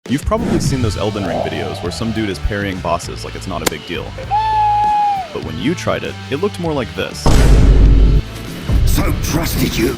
You've probably seen those Elden Ring videos where some dude is parrying bosses like it's not a big deal. But when you tried it, it looked more like this. So trusted you.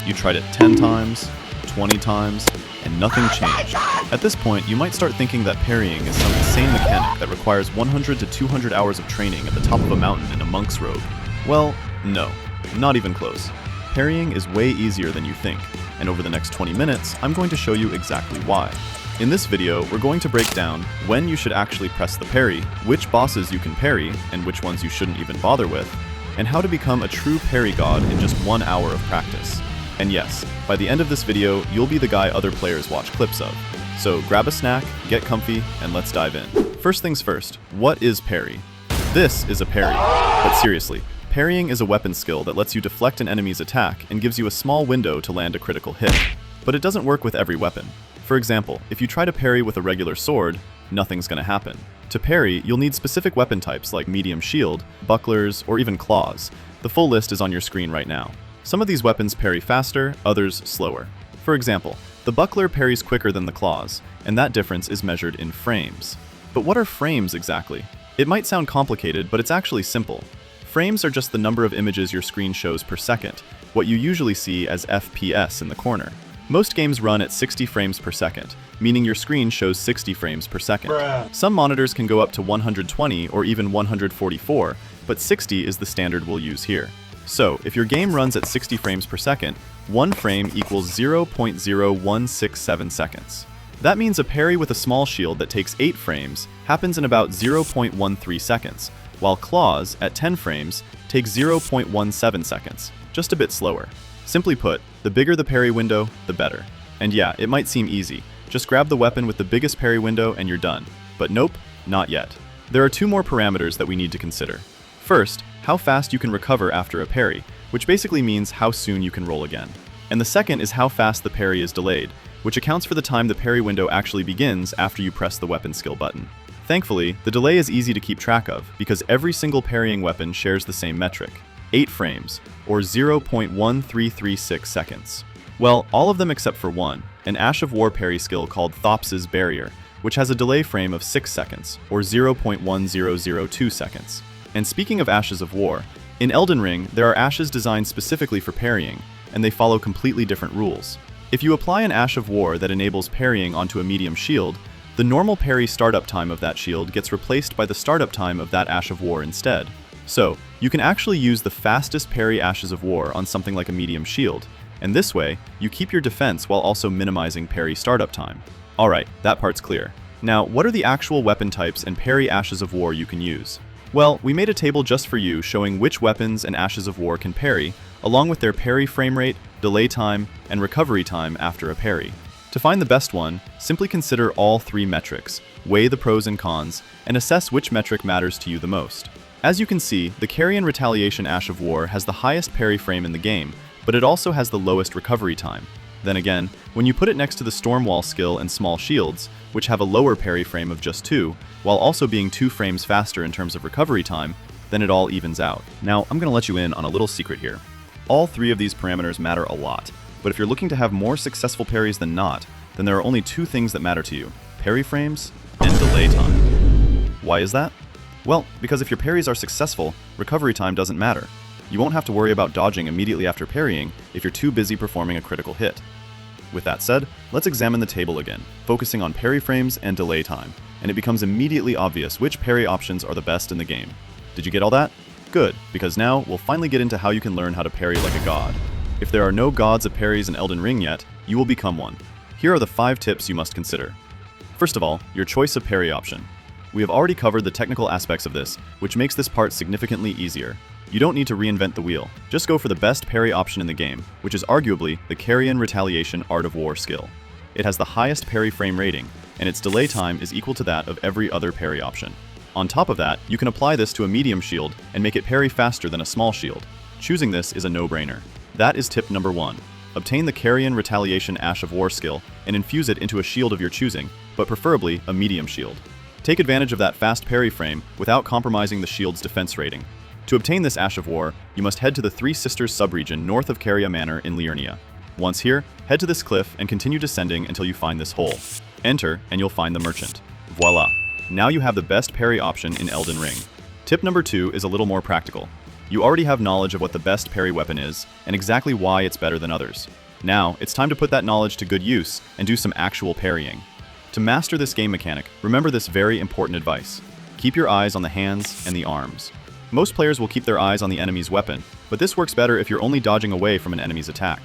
You tried it 10 times, 20 times, and nothing changed. At this point, you might start thinking that parrying is some insane mechanic that requires 100 to 200 hours of training at the top of a mountain in a monk's robe. Well, no, not even close. Parrying is way easier than you think, and over the next 20 minutes, I'm going to show you exactly why. In this video, we're going to break down when you should actually press the parry, which bosses you can parry, and which ones you shouldn't even bother with, and how to become a true parry god in just 1 hour of practice. And yes, by the end of this video, you'll be the guy other players watch clips of. So grab a snack, get comfy, and let's dive in. First things first, what is parry? This is a parry, but seriously, parrying is a weapon skill that lets you deflect an enemy's attack and gives you a small window to land a critical hit. But it doesn't work with every weapon. For example, if you try to parry with a regular sword, nothing's gonna happen. To parry, you'll need specific weapon types like medium shield, bucklers, or even claws. The full list is on your screen right now. Some of these weapons parry faster, others slower. For example, the buckler parries quicker than the claws, and that difference is measured in frames. But what are frames exactly? It might sound complicated, but it's actually simple. Frames are just the number of images your screen shows per second, what you usually see as FPS in the corner. Most games run at 60 frames per second, meaning your screen shows 60 frames per second. Some monitors can go up to 120 or even 144, but 60 is the standard we'll use here. So, if your game runs at 60 frames per second, 1 frame equals 0.0167 seconds. That means a parry with a small shield that takes 8 frames happens in about 0.13 seconds, while claws, at 10 frames, take 0.17 seconds, just a bit slower. Simply put, the bigger the parry window, the better. And yeah, it might seem easy. Just grab the weapon with the biggest parry window and you're done. But nope, not yet. There are 2 more parameters that we need to consider. First, how fast you can recover after a parry, which basically means how soon you can roll again. And the second is how fast the parry is delayed, which accounts for the time the parry window actually begins after you press the weapon skill button. Thankfully, the delay is easy to keep track of because every single parrying weapon shares the same metric. 8 frames, or 0.1336 seconds. Well, all of them except for one, an Ash of War parry skill called Thops's Barrier, which has a delay frame of 6 seconds, or 0.1002 seconds. And speaking of Ashes of War, in Elden Ring, there are ashes designed specifically for parrying, and they follow completely different rules. If you apply an Ash of War that enables parrying onto a medium shield, the normal parry startup time of that shield gets replaced by the startup time of that Ash of War instead. So, you can actually use the fastest parry Ashes of War on something like a medium shield, and this way, you keep your defense while also minimizing parry startup time. Alright, that part's clear. Now, what are the actual weapon types and parry Ashes of War you can use? Well, we made a table just for you showing which weapons and Ashes of War can parry, along with their parry frame rate, delay time, and recovery time after a parry. To find the best one, simply consider all 3 metrics, weigh the pros and cons, and assess which metric matters to you the most. As you can see, the Carrion Retaliation Ash of War has the highest parry frame in the game, but it also has the lowest recovery time. Then again, when you put it next to the Stormwall skill and Small Shields, which have a lower parry frame of just 2, while also being 2 frames faster in terms of recovery time, then it all evens out. Now, I'm gonna let you in on a little secret here. All 3 of these parameters matter a lot, but if you're looking to have more successful parries than not, then there are only 2 things that matter to you: parry frames and delay time. Why is that? Well, because if your parries are successful, recovery time doesn't matter. You won't have to worry about dodging immediately after parrying if you're too busy performing a critical hit. With that said, let's examine the table again, focusing on parry frames and delay time, and it becomes immediately obvious which parry options are the best in the game. Did you get all that? Good, because now we'll finally get into how you can learn how to parry like a god. If there are no gods of parries in Elden Ring yet, you will become one. Here are the 5 tips you must consider. First of all, your choice of parry option. We have already covered the technical aspects of this, which makes this part significantly easier. You don't need to reinvent the wheel, just go for the best parry option in the game, which is arguably the Carrion Retaliation Art of War skill. It has the highest parry frame rating, and its delay time is equal to that of every other parry option. On top of that, you can apply this to a medium shield and make it parry faster than a small shield. Choosing this is a no-brainer. That is tip number 1. Obtain the Carrion Retaliation Ash of War skill and infuse it into a shield of your choosing, but preferably a medium shield. Take advantage of that fast parry frame without compromising the shield's defense rating. To obtain this Ash of War, you must head to the Three Sisters subregion north of Caria Manor in Liurnia. Once here, head to this cliff and continue descending until you find this hole. Enter, and you'll find the merchant. Voila! Now you have the best parry option in Elden Ring. Tip number 2 is a little more practical. You already have knowledge of what the best parry weapon is, and exactly why it's better than others. Now, it's time to put that knowledge to good use and do some actual parrying. To master this game mechanic, remember this very important advice. Keep your eyes on the hands and the arms. Most players will keep their eyes on the enemy's weapon, but this works better if you're only dodging away from an enemy's attack.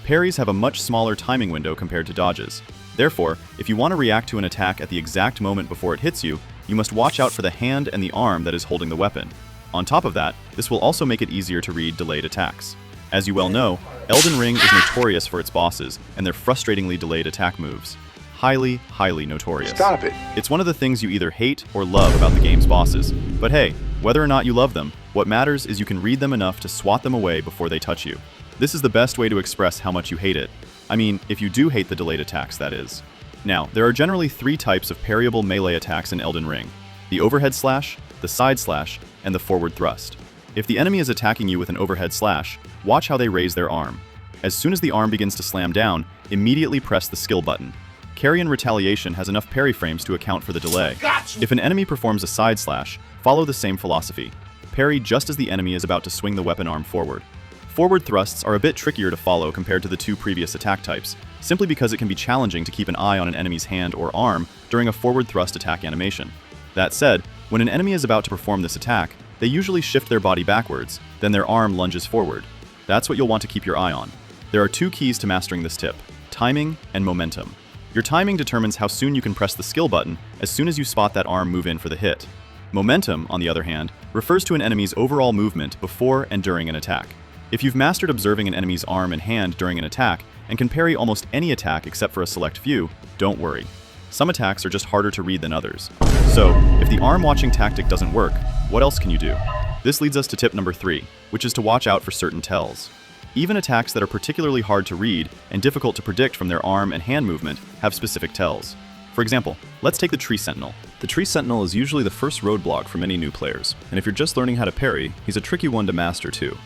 Parries have a much smaller timing window compared to dodges. Therefore, if you want to react to an attack at the exact moment before it hits you, you must watch out for the hand and the arm that is holding the weapon. On top of that, this will also make it easier to read delayed attacks. As you well know, Elden Ring is notorious for its bosses and their frustratingly delayed attack moves. Highly notorious. Stop it. It's one of the things you either hate or love about the game's bosses. But hey, whether or not you love them, what matters is you can read them enough to swat them away before they touch you. This is the best way to express how much you hate it. I mean, if you do hate the delayed attacks, that is. Now, there are generally 3 types of parryable melee attacks in Elden Ring: the overhead slash, the side slash, and the forward thrust. If the enemy is attacking you with an overhead slash, watch how they raise their arm. As soon as the arm begins to slam down, immediately press the skill button. Carry in Retaliation has enough parry frames to account for the delay. If an enemy performs a side slash, follow the same philosophy. Parry just as the enemy is about to swing the weapon arm forward. Forward thrusts are a bit trickier to follow compared to the 2 previous attack types, simply because it can be challenging to keep an eye on an enemy's hand or arm during a forward thrust attack animation. That said, when an enemy is about to perform this attack, they usually shift their body backwards, then their arm lunges forward. That's what you'll want to keep your eye on. There are 2 keys to mastering this tip: timing and momentum. Your timing determines how soon you can press the skill button as soon as you spot that arm move in for the hit. Momentum, on the other hand, refers to an enemy's overall movement before and during an attack. If you've mastered observing an enemy's arm and hand during an attack and can parry almost any attack except for a select few, don't worry. Some attacks are just harder to read than others. So, if the arm watching tactic doesn't work, what else can you do? This leads us to tip number 3, which is to watch out for certain tells. Even attacks that are particularly hard to read and difficult to predict from their arm and hand movement have specific tells. For example, let's take the Tree Sentinel. The Tree Sentinel is usually the first roadblock for many new players, and if you're just learning how to parry, he's a tricky one to master too.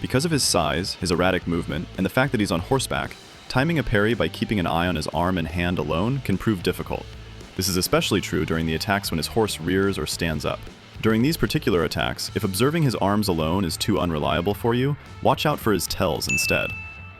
Because of his size, his erratic movement, and the fact that he's on horseback, timing a parry by keeping an eye on his arm and hand alone can prove difficult. This is especially true during the attacks when his horse rears or stands up. During these particular attacks, if observing his arms alone is too unreliable for you, watch out for his tells instead.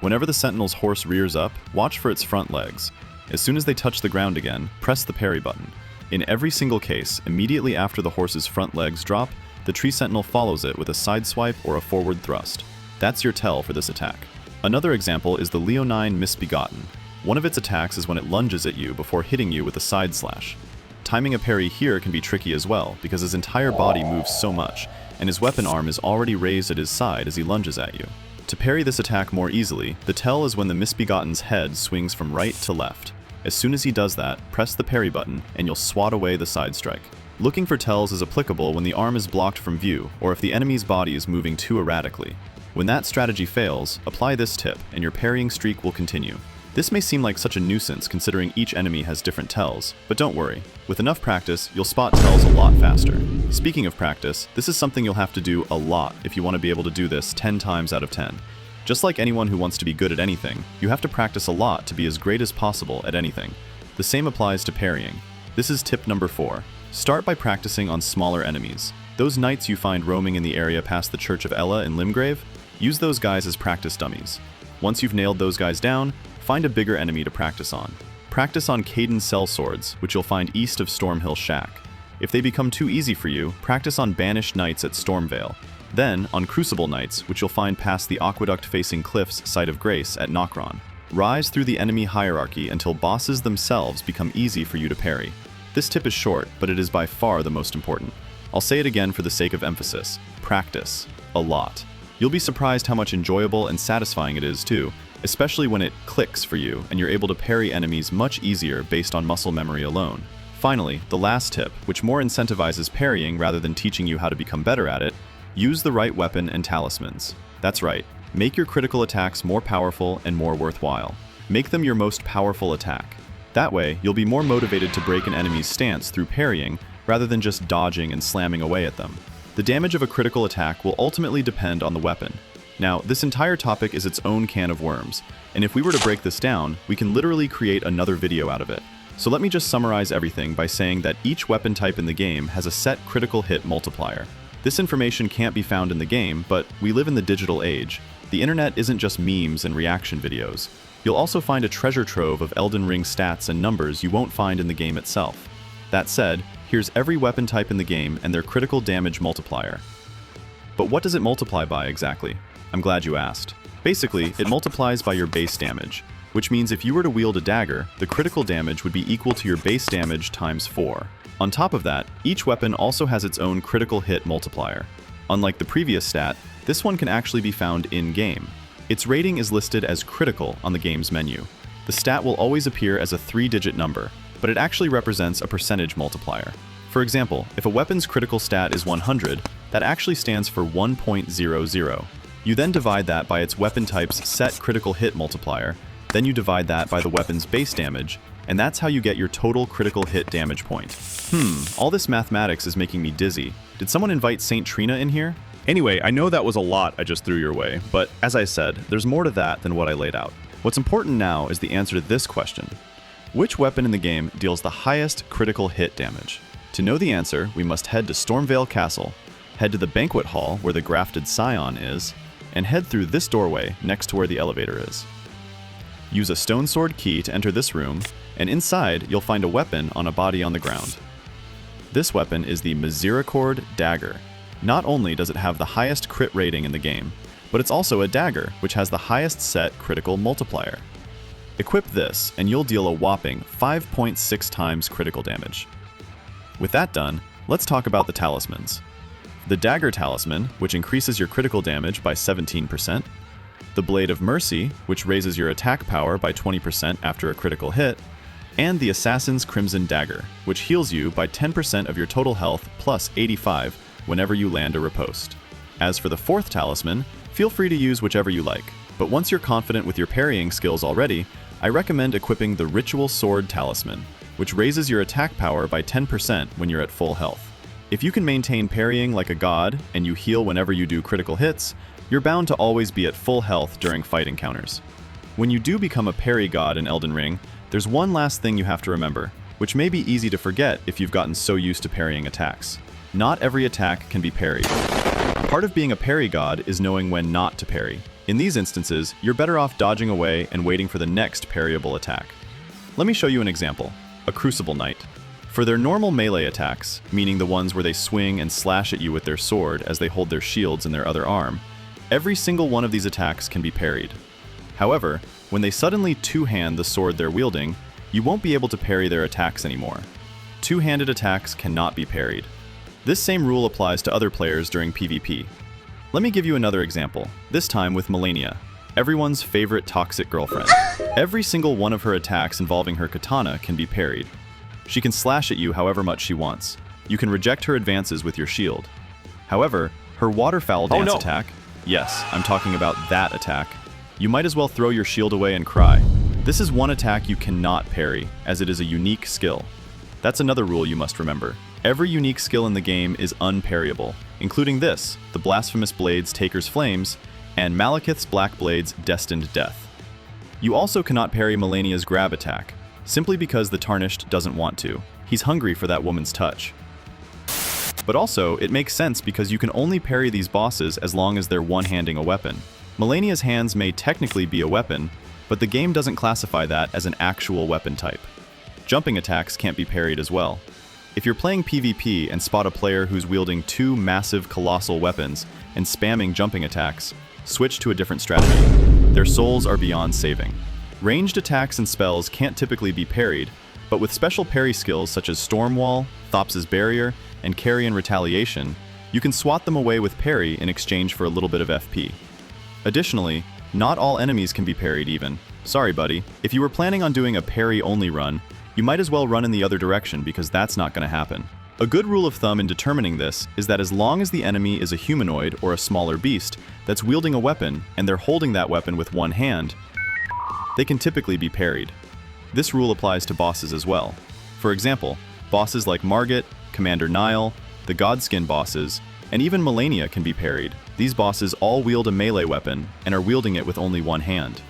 Whenever the Sentinel's horse rears up, watch for its front legs. As soon as they touch the ground again, press the parry button. In every single case, immediately after the horse's front legs drop, the Tree Sentinel follows it with a side swipe or a forward thrust. That's your tell for this attack. Another example is the Leonine Misbegotten. One of its attacks is when it lunges at you before hitting you with a side slash. Timing a parry here can be tricky as well, because his entire body moves so much, and his weapon arm is already raised at his side as he lunges at you. To parry this attack more easily, the tell is when the Misbegotten's head swings from right to left. As soon as he does that, press the parry button, and you'll swat away the side strike. Looking for tells is applicable when the arm is blocked from view, or if the enemy's body is moving too erratically. When that strategy fails, apply this tip, and your parrying streak will continue. This may seem like such a nuisance considering each enemy has different tells, but don't worry. With enough practice, you'll spot tells a lot faster. Speaking of practice, this is something you'll have to do a lot if you want to be able to do this 10 times out of 10. Just like anyone who wants to be good at anything, you have to practice a lot to be as great as possible at anything. The same applies to parrying. This is tip number 4. Start by practicing on smaller enemies. Those knights you find roaming in the area past the Church of Ella in Limgrave, use those guys as practice dummies. Once you've nailed those guys down, find a bigger enemy to practice on. Practice on Caden Sellswords, which you'll find east of Stormhill Shack. If they become too easy for you, practice on Banished Knights at Stormvale. Then, on Crucible Knights, which you'll find past the aqueduct-facing cliffs Site of Grace at Nokron. Rise through the enemy hierarchy until bosses themselves become easy for you to parry. This tip is short, but it is by far the most important. I'll say it again for the sake of emphasis. Practice. A lot. You'll be surprised how much enjoyable and satisfying it is too, especially when it clicks for you and you're able to parry enemies much easier based on muscle memory alone. Finally, the last tip, which more incentivizes parrying rather than teaching you how to become better at it, use the right weapon and talismans. That's right, make your critical attacks more powerful and more worthwhile. Make them your most powerful attack. That way, you'll be more motivated to break an enemy's stance through parrying rather than just dodging and slamming away at them. The damage of a critical attack will ultimately depend on the weapon. Now, this entire topic is its own can of worms, and if we were to break this down, we can literally create another video out of it. So let me just summarize everything by saying that each weapon type in the game has a set critical hit multiplier. This information can't be found in the game, but we live in the digital age. The internet isn't just memes and reaction videos. You'll also find a treasure trove of Elden Ring stats and numbers you won't find in the game itself. That said, here's every weapon type in the game and their critical damage multiplier. But what does it multiply by exactly? I'm glad you asked. Basically, it multiplies by your base damage, which means if you were to wield a dagger, the critical damage would be equal to your base damage times 4. On top of that, each weapon also has its own critical hit multiplier. Unlike the previous stat, this one can actually be found in-game. Its rating is listed as critical on the game's menu. The stat will always appear as a 3-digit number, but it actually represents a percentage multiplier. For example, if a weapon's critical stat is 100, that actually stands for 1.00. You then divide that by its weapon type's set critical hit multiplier, then you divide that by the weapon's base damage, and that's how you get your total critical hit damage point. All this mathematics is making me dizzy. Did someone invite Saint Trina in here? Anyway, I know that was a lot I just threw your way, but as I said, there's more to that than what I laid out. What's important now is the answer to this question. Which weapon in the game deals the highest critical hit damage? To know the answer, we must head to Stormvale Castle, head to the banquet hall where the grafted scion is, and head through this doorway next to where the elevator is. Use a stone sword key to enter this room, and inside you'll find a weapon on a body on the ground. This weapon is the Misericord Dagger. Not only does it have the highest crit rating in the game, but it's also a dagger which has the highest set critical multiplier. Equip this and you'll deal a whopping 5.6 times critical damage. With that done, let's talk about the talismans. The Dagger Talisman, which increases your critical damage by 17%, the Blade of Mercy, which raises your attack power by 20% after a critical hit, and the Assassin's Crimson Dagger, which heals you by 10% of your total health plus 85 whenever you land a riposte. As for the fourth talisman, feel free to use whichever you like, but once you're confident with your parrying skills already, I recommend equipping the Ritual Sword Talisman, which raises your attack power by 10% when you're at full health. If you can maintain parrying like a god and you heal whenever you do critical hits, you're bound to always be at full health during fight encounters. When you do become a parry god in Elden Ring, there's one last thing you have to remember, which may be easy to forget if you've gotten so used to parrying attacks. Not every attack can be parried. Part of being a parry god is knowing when not to parry. In these instances, you're better off dodging away and waiting for the next parryable attack. Let me show you an example. A Crucible Knight. For their normal melee attacks, meaning the ones where they swing and slash at you with their sword as they hold their shields in their other arm, every single one of these attacks can be parried. However, when they suddenly two-hand the sword they're wielding, you won't be able to parry their attacks anymore. Two-handed attacks cannot be parried. This same rule applies to other players during PvP. Let me give you another example, this time with Malenia, everyone's favorite toxic girlfriend. Every single one of her attacks involving her katana can be parried. She can slash at you however much she wants. You can reject her advances with your shield. However, her waterfowl dance attack, yes, I'm talking about that attack, you might as well throw your shield away and cry. This is one attack you cannot parry, as it is a unique skill. That's another rule you must remember. Every unique skill in the game is unparryable, including this, the Blasphemous Blade's Taker's Flames, and Malekith's Black Blade's Destined Death. You also cannot parry Malenia's grab attack, simply because the Tarnished doesn't want to. He's hungry for that woman's touch. But also, it makes sense because you can only parry these bosses as long as they're one-handing a weapon. Malenia's hands may technically be a weapon, but the game doesn't classify that as an actual weapon type. Jumping attacks can't be parried as well. If you're playing PvP and spot a player who's wielding two massive colossal weapons and spamming jumping attacks, switch to a different strategy. Their souls are beyond saving. Ranged attacks and spells can't typically be parried, but with special parry skills such as Stormwall, Thops's Barrier, and Carrion Retaliation, you can swat them away with parry in exchange for a little bit of FP. Additionally, not all enemies can be parried even. Sorry buddy, if you were planning on doing a parry-only run, you might as well run in the other direction because that's not going to happen. A good rule of thumb in determining this is that as long as the enemy is a humanoid or a smaller beast that's wielding a weapon and they're holding that weapon with one hand, they can typically be parried. This rule applies to bosses as well. For example, bosses like Margit, Commander Nile, the Godskin bosses, and even Malenia can be parried. These bosses all wield a melee weapon and are wielding it with only one hand.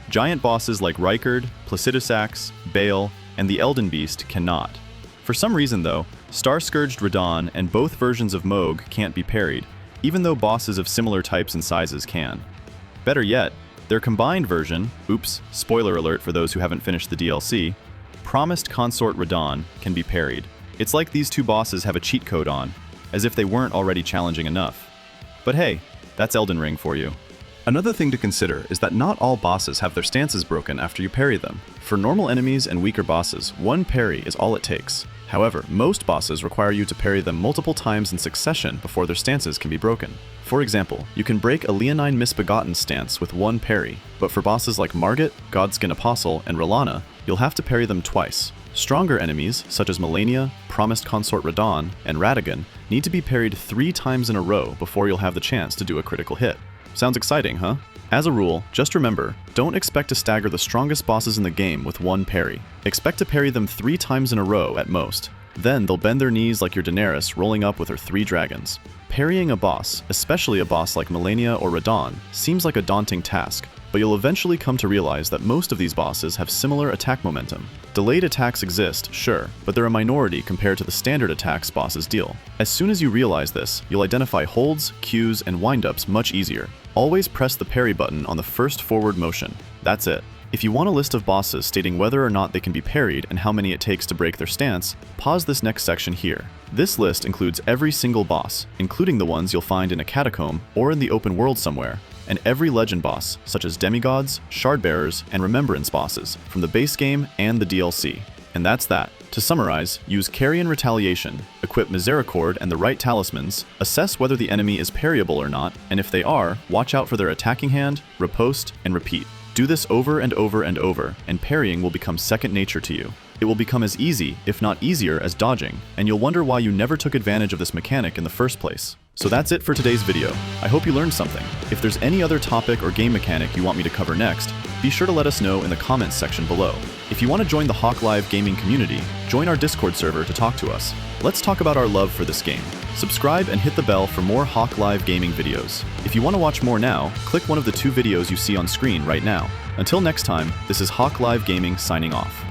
Giant bosses like Rykard, Placidusax, Bale, and the Elden Beast cannot. For some reason though, Star-Scourged Radahn and both versions of Mohg can't be parried, even though bosses of similar types and sizes can. Better yet, their combined version, oops, spoiler alert for those who haven't finished the DLC, Promised Consort Radahn can be parried. It's like these two bosses have a cheat code on, as if they weren't already challenging enough. But hey, that's Elden Ring for you. Another thing to consider is that not all bosses have their stances broken after you parry them. For normal enemies and weaker bosses, one parry is all it takes. However, most bosses require you to parry them multiple times in succession before their stances can be broken. For example, you can break a Leonine Misbegotten stance with one parry, but for bosses like Margit, Godskin Apostle, and Rellana, you'll have to parry them twice. Stronger enemies, such as Malenia, Promised Consort Radahn, and Radagon, need to be parried 3 times in a row before you'll have the chance to do a critical hit. Sounds exciting, huh? As a rule, just remember, don't expect to stagger the strongest bosses in the game with one parry. Expect to parry them 3 times in a row at most. Then they'll bend their knees like your Daenerys rolling up with her 3 dragons. Parrying a boss, especially a boss like Malenia or Radahn, seems like a daunting task, but you'll eventually come to realize that most of these bosses have similar attack momentum. Delayed attacks exist, sure, but they're a minority compared to the standard attacks bosses deal. As soon as you realize this, you'll identify holds, Qs, and windups much easier. Always press the parry button on the first forward motion. That's it. If you want a list of bosses stating whether or not they can be parried and how many it takes to break their stance, pause this next section here. This list includes every single boss, including the ones you'll find in a catacomb or in the open world somewhere, and every legend boss, such as demigods, shardbearers, and remembrance bosses, from the base game and the DLC. And that's that. To summarize, use Carrion Retaliation, equip Misericord and the right talismans, assess whether the enemy is parryable or not, and if they are, watch out for their attacking hand, riposte, and repeat. Do this over and over and over, and parrying will become second nature to you. It will become as easy, if not easier, as dodging, and you'll wonder why you never took advantage of this mechanic in the first place. So that's it for today's video. I hope you learned something. If there's any other topic or game mechanic you want me to cover next, be sure to let us know in the comments section below. If you want to join the Hawk Live gaming community, join our Discord server to talk to us. Let's talk about our love for this game. Subscribe and hit the bell for more Hawk Live gaming videos. If you want to watch more now, click one of the 2 videos you see on screen right now. Until next time, this is Hawk Live Gaming signing off.